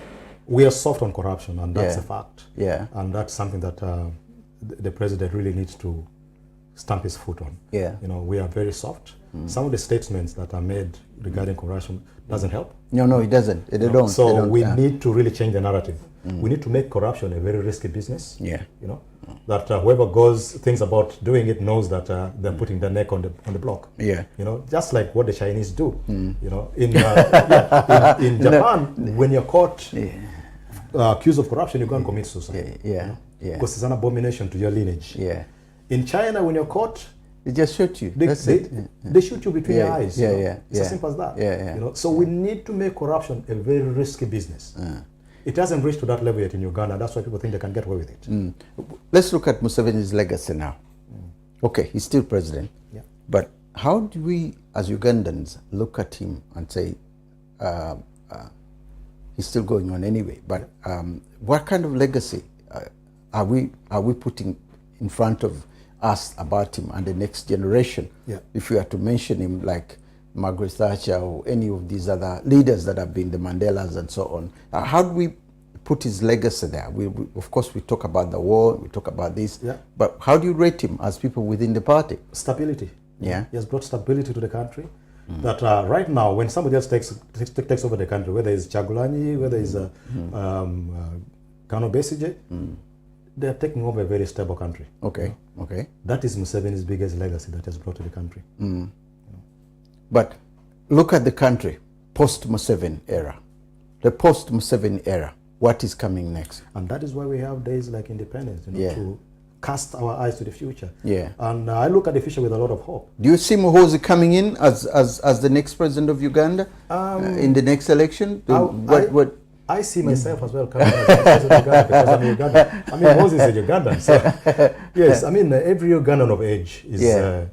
We are soft on corruption, and that's a fact. And that's something that the president really needs to stamp his foot on. You know, we are very soft. Some of the statements that are made regarding corruption doesn't help. No, it doesn't. They don't. So we need to really change the narrative. We need to make corruption a very risky business. You know, that whoever thinks about doing it knows that they're putting their neck on the block. You know, just like what the Chinese do. You know, in Japan, when you're caught accused of corruption, you go and commit suicide. Because it's an abomination to your lineage. In China, when you're caught, they just shoot you. They shoot you between your eyes. It's as simple as that. You know, so we need to make corruption a very risky business. It hasn't reached to that level yet in Uganda. That's why people think they can get away with it. Let's look at Museveni's legacy now. Okay, he's still president. But how do we, as Ugandans, look at him and say, he's still going on anyway? But what kind of legacy are we putting in front of us about him and the next generation? If we are to mention him, like Margaret Thatcher or any of these other leaders that have been the Mandelas and so on, how do we put his legacy there? Of course, we talk about the war, we talk about this, but how do you rate him as people within the party? Stability. He has brought stability to the country. That right now, when somebody else takes over the country, whether it's Chagulanyi, whether it's Kano Besigye, they are taking over a very stable country. That is Museveni's biggest legacy that has brought to the country. But look at the country post-Museveni era. The post-Museveni era, what is coming next? And that is why we have days like independence, you know, to cast our eyes to the future. And I look at the future with a lot of hope. Do you see Muhoozi coming in as the next president of Uganda in the next election? I see myself as well coming as president of Uganda because I'm Ugandan. I mean, Moses is a Ugandan. So, yes, I mean, every Ugandan of age is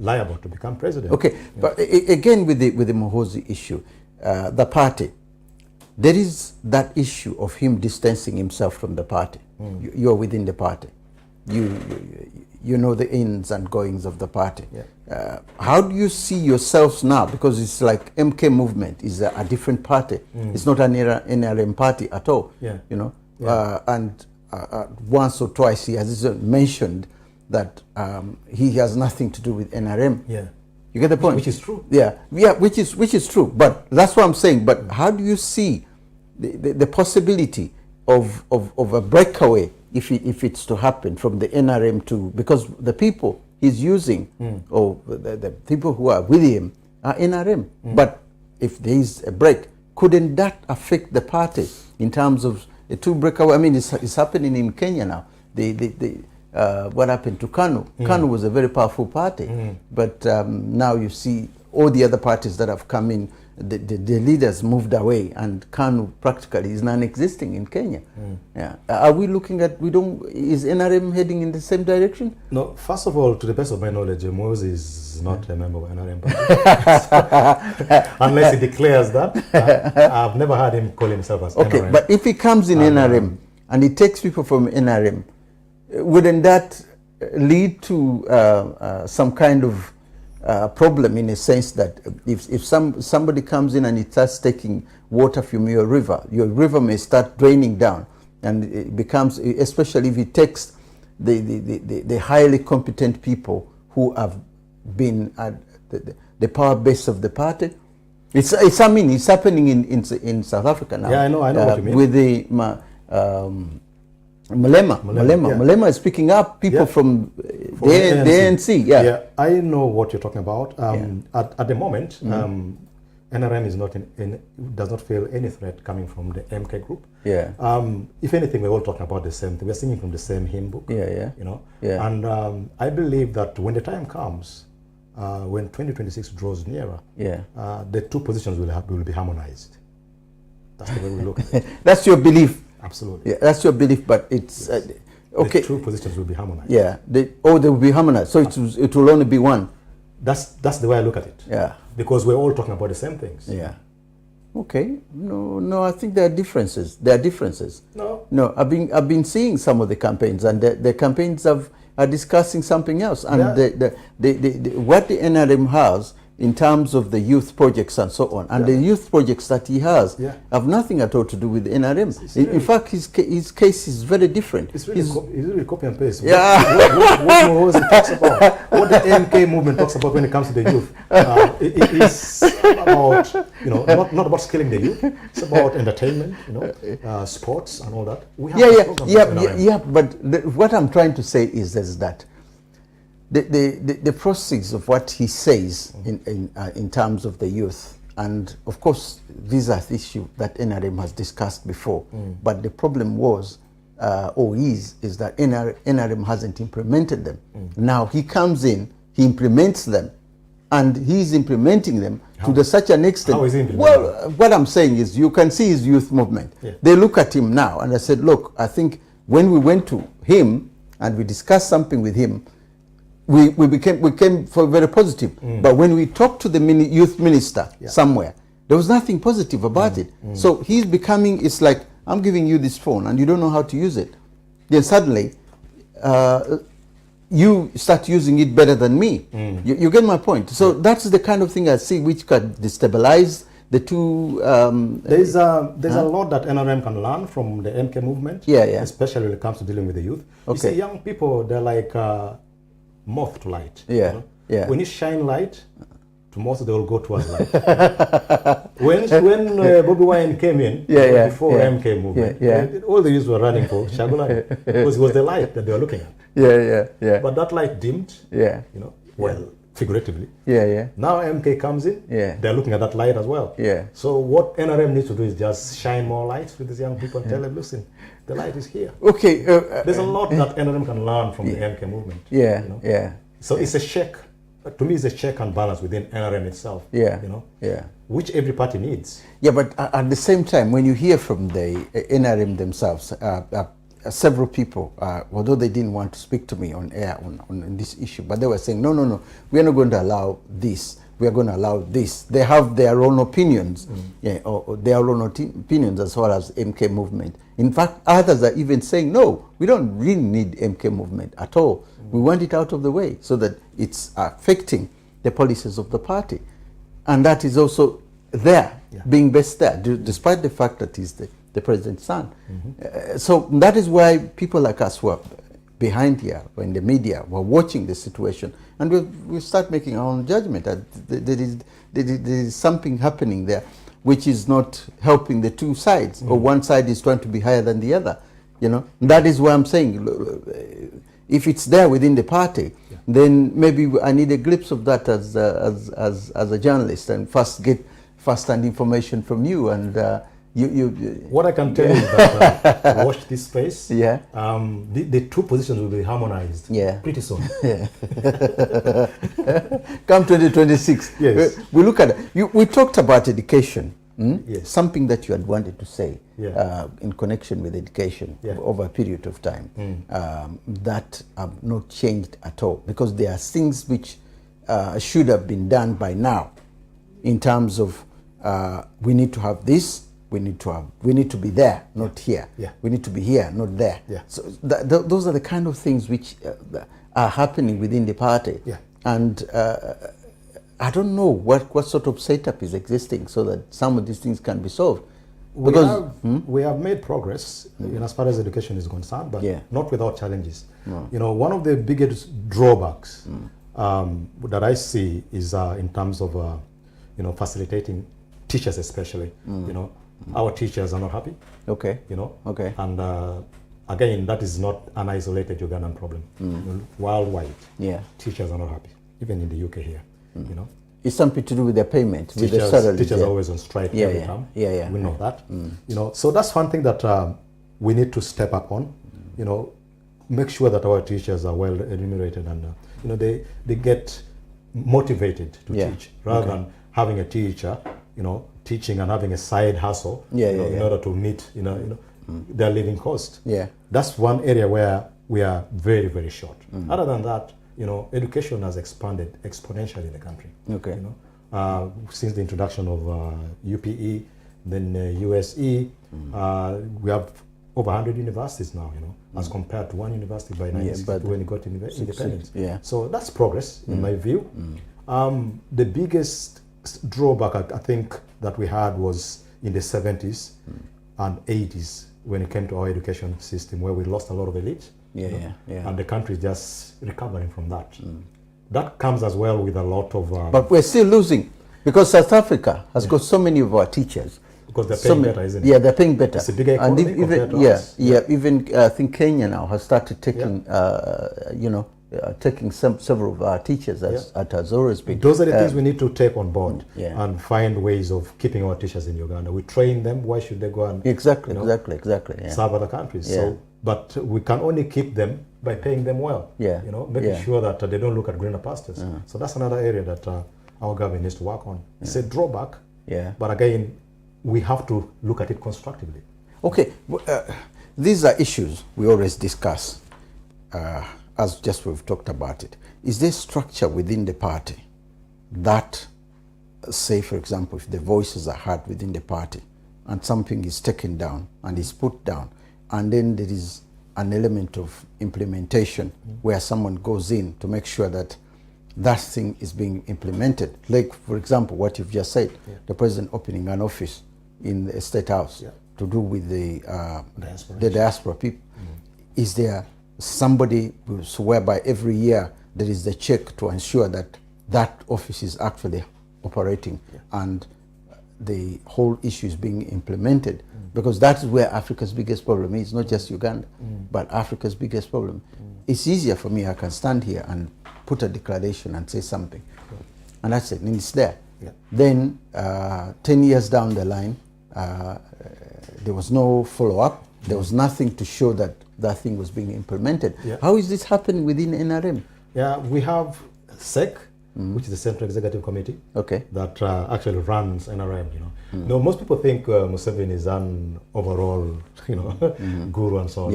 liable to become president. But again, with the Muhoozi issue, the party, there is that issue of him distancing himself from the party. You're within the party. you know the ins and goings of the party. Yeah. How do you see yourselves now? Because it's like MK movement is a different party. It's not an NRM party at all. Yeah. You know, Yeah. and once or twice he has mentioned that he has nothing to do with NRM. Yeah. You get the point? Which is true. Yeah, which is true. But that's what I'm saying. But how do you see the possibility of a breakaway if it's to happen from the NRM to, because the people he's using or the people who are with him are NRM. But if there is a break, couldn't that affect the party in terms of a two breakaway? I mean, it's happening in Kenya now. What happened to KANU? KANU was a very powerful party, but now you see all the other parties that have come in, the leaders moved away, and KANU practically is non-existing in Kenya. Yeah, are we looking at, is NRM heading in the same direction? No, first of all, to the best of my knowledge, Moses is not a member of NRM party. Unless he declares that. I've never heard him call himself as NRM. Okay, but if he comes in NRM and he takes people from NRM, wouldn't that lead to some kind of problem, in a sense that if somebody comes in and it starts taking water from your river may start draining down, and it becomes, especially if it takes the highly competent people who have been at the power base of the party. It's happening in South Africa now. Yeah, I know what you mean. With the Malema is picking up people from the ANC. Yeah, I know what you're talking about. At the moment, NRM is does not feel any threat coming from the MK group. Yeah. If anything, we're all talking about the same thing. We're singing from the same hymn book. Yeah. You know. Yeah. And I believe that when the time comes, when 2026 draws nearer, the two positions will be harmonized. That's the way we look at it. That's your belief. Absolutely. Yeah, that's your belief, but it's okay. The two positions will be harmonized. Yeah, they will be harmonized. So it will only be one. That's the way I look at it. Yeah. Because we're all talking about the same things. Yeah. Okay. No. I think there are differences. No. I've been seeing some of the campaigns, and the campaigns are discussing something else. And what the NRM has in terms of the youth projects and so on, and the youth projects that he has have nothing at all to do with the NRM. In fact, his case is very different. It's really copy and paste. Yeah. What Moses talks about, what the MK movement talks about when it comes to the youth, it is about, not about skilling the youth. It's about entertainment, sports and all that. We have But what I'm trying to say is that the process of what he says in terms of the youth, and of course these are issues that NRM has discussed before, but the problem was is that NRM hasn't implemented them. Now he comes in, he implements them, and he's implementing them to such an extent. How is he implementing them? Well, what I'm saying is, you can see his youth movement. They look at him now, and I said, look, I think when we went to him and we discussed something with him, we became very positive. But when we talked to the youth minister somewhere, there was nothing positive about it. So he's becoming, it's like, I'm giving you this phone and you don't know how to use it. Then suddenly, you start using it better than me. You get my point? So that's the kind of thing I see which can destabilize the two. There's a lot that NRM can learn from the MK movement, especially when it comes to dealing with the youth. You see, young people, they're like moth to light. When you shine light, to most they will go towards light. when Bobby Wine came in, before MK movement, all the youths were running for Shagulani because it was the light that they were looking at. But that light dimmed. Figuratively. Now MK comes in. They're looking at that light as well. So what NRM needs to do is just shine more light with these young people and tell them, listen, the light is here. Okay. There's a lot that NRM can learn from the MK movement. So it's a check. To me, it's a check and balance within NRM itself. Which every party needs. But at the same time, when you hear from the NRM themselves, several people, although they didn't want to speak to me on air on this issue, but they were saying, no, we are not going to allow this. we are going to allow this. They have their own opinions, or their own opinions as far as MK movement. In fact, others are even saying, no, we don't really need MK movement at all. We want it out of the way so that it's affecting the policies of the party. And that is also there, being based there, despite the fact that he's the president's son. So that is why people like us were behind here, or in the media, were watching the situation, and we start making our own judgment that there is something happening there which is not helping the two sides, or one side is trying to be higher than the other. You know, that is why I'm saying, if it's there within the party, then maybe I need a glimpse of that as a journalist, and first get first-hand information from you. And what I can tell you is that watch this space. Yeah. The two positions will be harmonized. Pretty soon. Come 2026. Yes. We look at it. We talked about education. Yes. Something that you had wanted to say in connection with education over a period of time that have not changed at all, because there are things which should have been done by now in terms of we need to have this. We need to be there, not here. We need to be here, not there. So those are the kind of things which are happening within the party. And I don't know what sort of setup is existing so that some of these things can be solved. Because we have made progress as far as education is concerned, but not without challenges. You know, one of the biggest drawbacks that I see is in terms of facilitating teachers, especially. You know, our teachers are not happy. You know. And again, that is not an isolated Ugandan problem. You know, worldwide, teachers are not happy, even in the UK here. You know, it's something to do with their payment, teachers, with the salaries. Teachers are always on strike every time. We know that. You know, so that's one thing that we need to step up on. You know, make sure that our teachers are well remunerated, and you know, they get motivated to teach, rather than having a teacher, you know, teaching and having a side hustle in order to meet their living cost. That's one area where we are very, very short. Other than that, you know, education has expanded exponentially in the country. You know, since the introduction of UPE, then USE, we have over 100 universities now. You know, as compared to one university by 1960 when it got independence. So that's progress in my view. The biggest drawback I think that we had was in the 70s and 80s when it came to our education system, where we lost a lot of elite. And the country is just recovering from that. That comes as well with a lot of... but we're still losing, because South Africa has got so many of our teachers. Because they're paying better, isn't it? They're paying better. It's a bigger economy compared to us. Even I think Kenya now has started taking, taking several of our teachers as has always been. Those are the things we need to take on board and find ways of keeping our teachers in Uganda. We train them. Why should they go and exactly serve other countries? So, but we can only keep them by paying them well. You know, making sure that they don't look at greener pastures. So that's another area that our government needs to work on. It's a drawback. But again, we have to look at it constructively. Okay, these are issues we always discuss. As just we've talked about it, is there structure within the party that, say for example, if the voices are heard within the party and something is taken down and is put down, and then there is an element of implementation where someone goes in to make sure that that thing is being implemented, like for example what you've just said, the president opening an office in the State House to do with the diaspora people. Is there somebody whereby every year there is the check to ensure that that office is actually operating and the whole issue is being implemented? Because that is where Africa's biggest problem is, not just Uganda, but Africa's biggest problem. It's easier for me, I can stand here and put a declaration and say something, and that's it, and it's there. Then 10 years down the line, there was no follow-up. There was nothing to show that that thing was being implemented. How is this happening within NRM? We have SEC, which is the Central Executive Committee, okay, that actually runs NRM. No, most people think Museveni is an overall, guru and so on.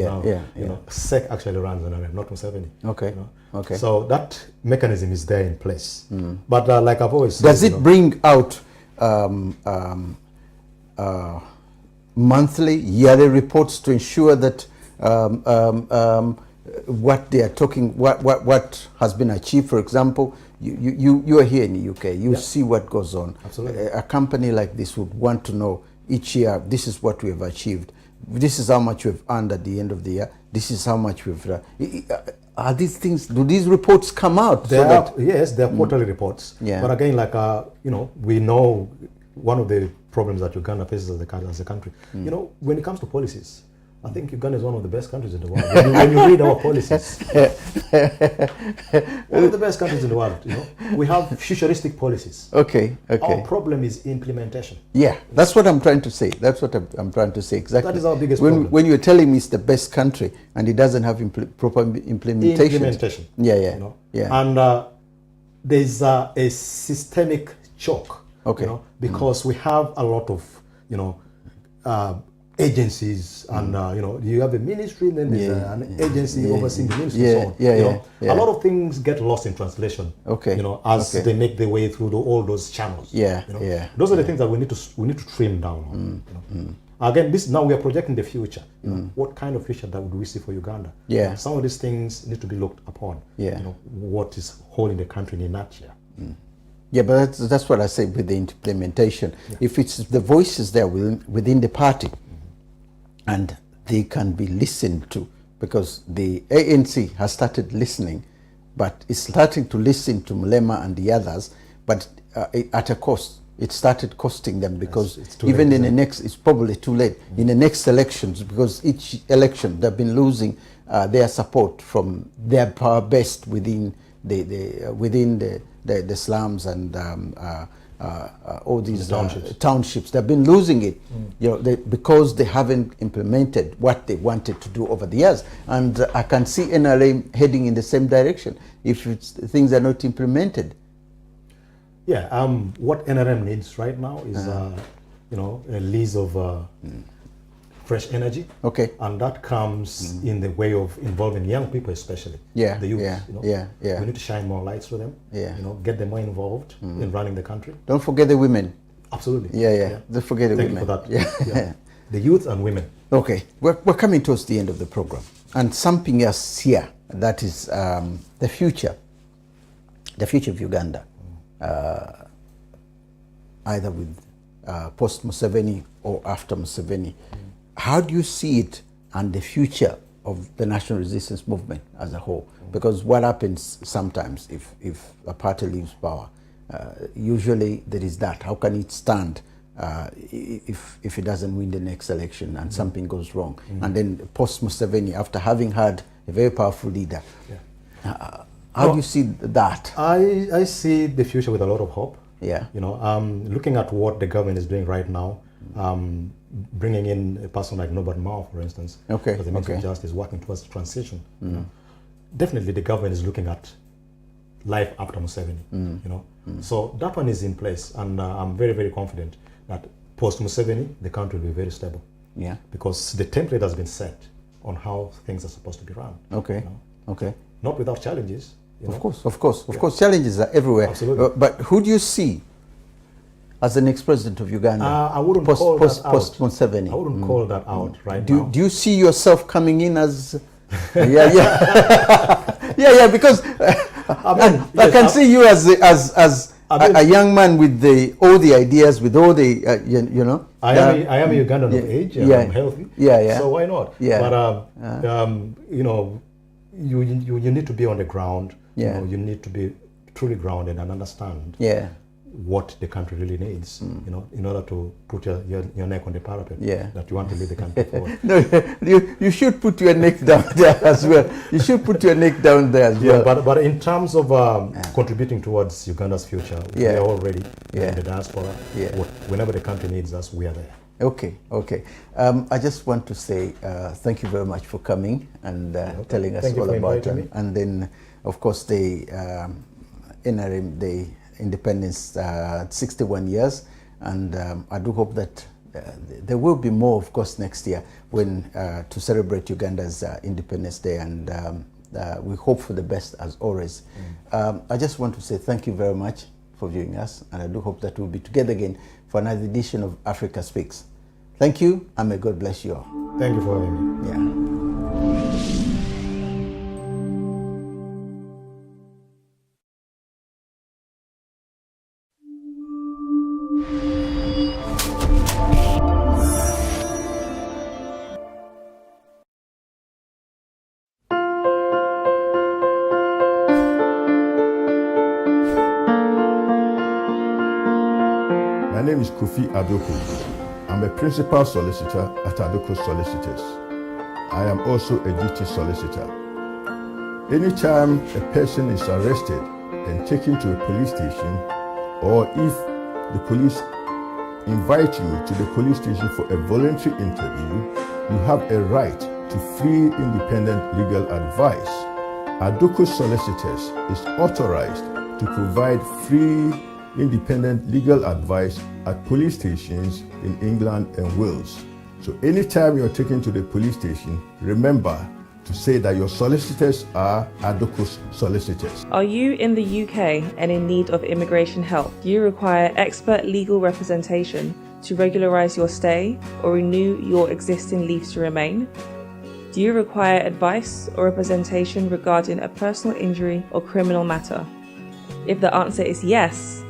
SEC actually runs NRM, not Museveni. Okay, okay. So that mechanism is there in place. But like I've always said, does it bring out monthly, yearly reports to ensure that what they are talking, what has been achieved? For example, you are here in the UK, you see what goes on. Absolutely. A company like this would want to know each year, this is what we have achieved, this is how much we've earned at the end of the year, this is how much we've done. Are these things, do these reports come out? Yes, they're quarterly reports. Yeah. But again, like, we know one of the problems that Uganda faces as a country, when it comes to policies, I think Uganda is one of the best countries in the world. When you read our policies, one of the best countries in the world. We have futuristic policies. Okay. Our problem is implementation. Yeah, that's what I'm trying to say. That's what I'm trying to say exactly. That is our biggest problem. When you're telling me it's the best country and it doesn't have proper implementation. Yeah. And there's a systemic choke. Okay. Because we have a lot of agencies, and you have a ministry, then there's an agency overseeing the ministry, and so on. A lot of things get lost in translation. Okay. As they make their way through all those channels. Those are the things that we need to trim down on. Again, now we are projecting the future. What kind of future that would we see for Uganda? Some of these things need to be looked upon. What is holding the country in a nutshell. Yeah, but that's what I say with the implementation. If it's the voices there within the party, and they can be listened to, because the ANC has started listening, but it's starting to listen to Mulema and the others, but at a cost. It started costing them, because it's even late, in the next, it's probably too late, in the next elections, because each election they've been losing their support from their power base within the slums and all these townships. They've been losing it, because they haven't implemented what they wanted to do over the years. And I can see NRA heading in the same direction if things are not implemented. What NRM needs right now is a release of fresh energy. Okay. And that comes in the way of involving young people, especially the youth. We need to shine more lights for them. Get them more involved in running the country. Don't forget the women. Absolutely. Don't forget the women. Thank you for that. The youth and women. Okay, we're coming towards the end of the program, and something else here that is the future of Uganda, either with post Museveni or after Museveni. How do you see it and the future of the national resistance movement as a whole? Because what happens sometimes if a party leaves power, usually there is that. How can it stand if it doesn't win the next election and something goes wrong? And then post Museveni, after having had a very powerful leader, how do you see that? I see the future with a lot of hope. Looking at what the government is doing right now, bringing in a person like Norbert Mao, for instance, for the Ministry of Justice, working towards the transition. Definitely, the government is looking at life after Museveni. So that one is in place, and I'm very, very confident that post Museveni, the country will be very stable. Because the template has been set on how things are supposed to be run. Not without challenges. Of course, challenges are everywhere. Absolutely. But who do you see as the next president of Uganda? I wouldn't call that out. Post Museveni. I wouldn't call that out right now. Do you see yourself coming in as? Because I can see you as a young man with all the ideas, with all the I am a Ugandan of age. I'm healthy. So why not? But you need to be on the ground. You need to be truly grounded and understand what the country really needs, in order to put your neck on the parapet that you want to lead the country forward. No, you should put your neck down there as well. You should put your neck down there as well. But in terms of contributing towards Uganda's future, we are all ready in the diaspora. Whenever the country needs us, we are there. Okay. I just want to say thank you very much for coming and telling us all about it. And then, of course, the NRM Day independence 61 years, and I do hope that there will be more, of course, next year when to celebrate Uganda's Independence Day, and we hope for the best as always. I just want to say thank you very much for viewing us, and I do hope that we'll be together again for another edition of Africa Speaks. Thank you, and may God bless you all. Thank you for having me. Yeah. My name is Kofi Adoku. I'm a principal solicitor at Adoku Solicitors. I am also a duty solicitor. Anytime a person is arrested and taken to a police station, or if the police invite you to the police station for a voluntary interview, you have a right to free independent legal advice. Adoku Solicitors is authorized to provide free independent legal advice at police stations in England and Wales. So anytime you're taken to the police station, remember to say that your solicitors are Adoku Solicitors. Are you in the UK and in need of immigration help? Do you require expert legal representation to regularize your stay or renew your existing leave to remain? Do you require advice or representation regarding a personal injury or criminal matter? If the answer is yes,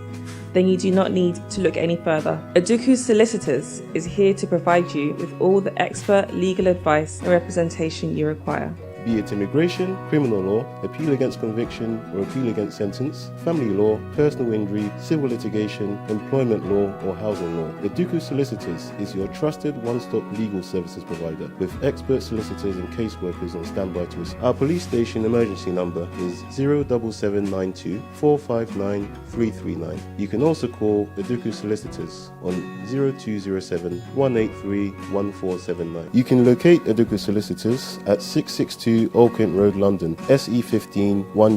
then you do not need to look any further. Adoku Solicitors is here to provide you with all the expert legal advice and representation you require. Be it immigration, criminal law, appeal against conviction or appeal against sentence, family law, personal injury, civil litigation, employment law or housing law. Adoku Solicitors is your trusted one-stop legal services provider with expert solicitors and caseworkers on standby to assist. Our police station emergency number is 07792 459 339. You can also call Adoku Solicitors on 0207 183 1479. You can locate Adoku Solicitors at 662 Old Kent Road, London, SE15 1J.